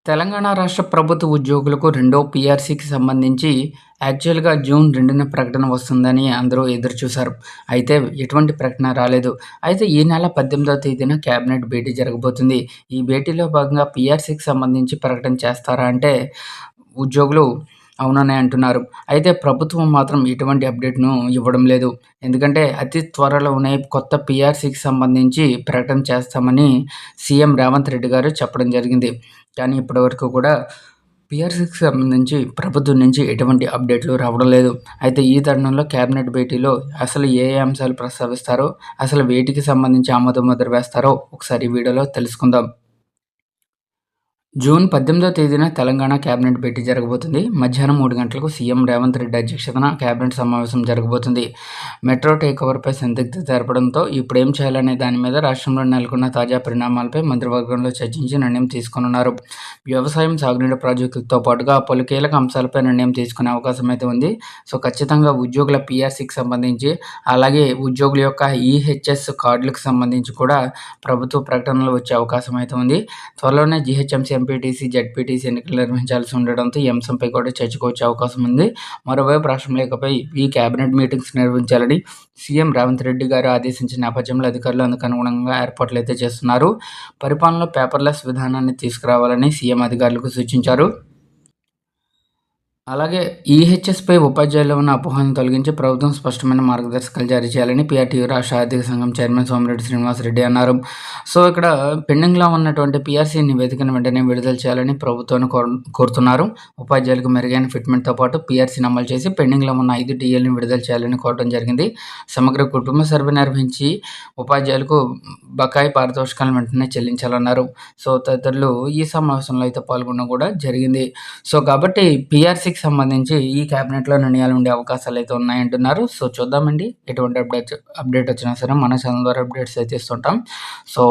తెలంగాణ రాష్ట్ర ప్రభుత్వ ఉద్యోగులకు రెండో పీఆర్సీకి సంబంధించి యాక్చువల్‌గా జూన్ 2న ప్రకటన వస్తుందని అందరూ ఎదురుచూశారు. అయితే ఎటువంటి ప్రకటన రాలేదు. అయితే ఈ నెల 18వ తేదీన కేబినెట్ భేటీ జరగబోతుంది. ఈ భేటీలో భాగంగా పీఆర్సీకి సంబంధించి ప్రకటన చేస్తారా అంటే ఉద్యోగులు అవుననే అంటున్నారు. అయితే ప్రభుత్వం మాత్రం ఎటువంటి అప్డేట్‌ను ఇవ్వడం లేదు. ఎందుకంటే అతి త్వరలోనే కొత్త పీఆర్సీకి సంబంధించి ప్రకటన చేస్తామని సీఎం రేవంత్ రెడ్డి గారు చెప్పడం జరిగింది. కానీ ఇప్పటివరకు కూడా పీఆర్సీకి సంబంధించి ప్రభుత్వం నుంచి ఎటువంటి అప్డేట్లు రావడం లేదు. అయితే ఈ తరుణంలో కేబినెట్ భేటీలో అసలు ఏ ఏ అంశాలు ప్రస్తావిస్తారో, అసలు వేటికి సంబంధించి ఆమోద ముద్ర వేస్తారో ఒకసారి ఈ వీడియోలో తెలుసుకుందాం. జూన్ 18వ తేదీన తెలంగాణ కేబినెట్ భేటీ జరగబోతుంది. మధ్యాహ్నం 3 గంటలకు సీఎం రేవంత్ రెడ్డి అధ్యక్షతన కేబినెట్ సమావేశం జరగబోతుంది. మెట్రో టేక్ ఓవర్‌పై సందిగ్ధత ఏర్పడంతో ఇప్పుడేం చేయాలనే దాని మీద రాష్ట్రంలో నెలకొన్న తాజా పరిణామాలపై మంత్రివర్గంలో చర్చించి నిర్ణయం తీసుకోనున్నారు. వ్యవసాయం, సాగునీటి ప్రాజెక్టులతో పాటుగా పలు కీలక అంశాలపై నిర్ణయం తీసుకునే అవకాశం అయితే ఉంది. సో ఖచ్చితంగా ఉద్యోగుల పీఆర్సీకి సంబంధించి, అలాగే ఉద్యోగుల యొక్క ఈహెచ్ఎస్ కార్డులకు సంబంధించి కూడా ప్రభుత్వ ప్రకటనలు వచ్చే అవకాశం అయితే ఉంది. త్వరలోనే జీహెచ్ఎంసీ, ఎంపీటీసీ, జెడ్పీటీసీ ఎన్నికలు నిర్వహించాల్సి ఉండడంతో ఈ అంశంపై కూడా చర్చకు వచ్చే అవకాశం ఉంది. మరోవైపు రాష్ట్రంలో ఇకపై ఈ కేబినెట్ మీటింగ్స్ నిర్వహించాలని సీఎం రేవంత్ రెడ్డి గారు ఆదేశించిన నేపథ్యంలో అధికారులు అందుకు అనుగుణంగా ఏర్పాట్లయితే చేస్తున్నారు. పరిపాలనలో పేపర్‌లెస్ విధానాన్ని తీసుకురావాలని సీఎం అధికారులకు సూచించారు. అలాగే ఈహెచ్ఎస్‌పై ఉపాధ్యాయుల్లో ఉన్న అపోహలను తొలగించి ప్రభుత్వం స్పష్టమైన మార్గదర్శకాలు జారీ చేయాలని పీఆర్టీయూ రాష్ట్ర ఆర్థిక సంఘం చైర్మన్ సోమిరెడ్డి శ్రీనివాసరెడ్డి అన్నారు. సో ఇక్కడ పెండింగ్‌లో ఉన్నటువంటి పీఆర్సీ నివేదికను వెంటనే విడుదల చేయాలని ప్రభుత్వాన్ని కోరుతున్నారు. ఉపాధ్యాయులకు మెరుగైన ఫిట్మెంట్‌తో పాటు పీఆర్సీని అమలు చేసి పెండింగ్‌లో ఉన్న 5 టీఏలను విడుదల చేయాలని కోరడం జరిగింది. సమగ్ర కుటుంబ సర్వే నిర్వహించి ఉపాధ్యాయులకు బకాయి పారితోషికాలను వెంటనే చెల్లించాలన్నారు. సో తదితరులు ఈ సమావేశంలో అయితే పాల్గొనడం కూడా జరిగింది. సో కాబట్టి పీఆర్సీకి సంబంధించి ఈ కేబినెట్‌లో నిర్ణయాలు ఉండే అవకాశాలు అయితే ఉన్నాయంటున్నారు. సో చూద్దామండి. ఎటువంటి అప్డేట్ వచ్చినా సరే మన ఛానల్ ద్వారా అప్డేట్స్ అయితే ఇస్తుంటాం. సో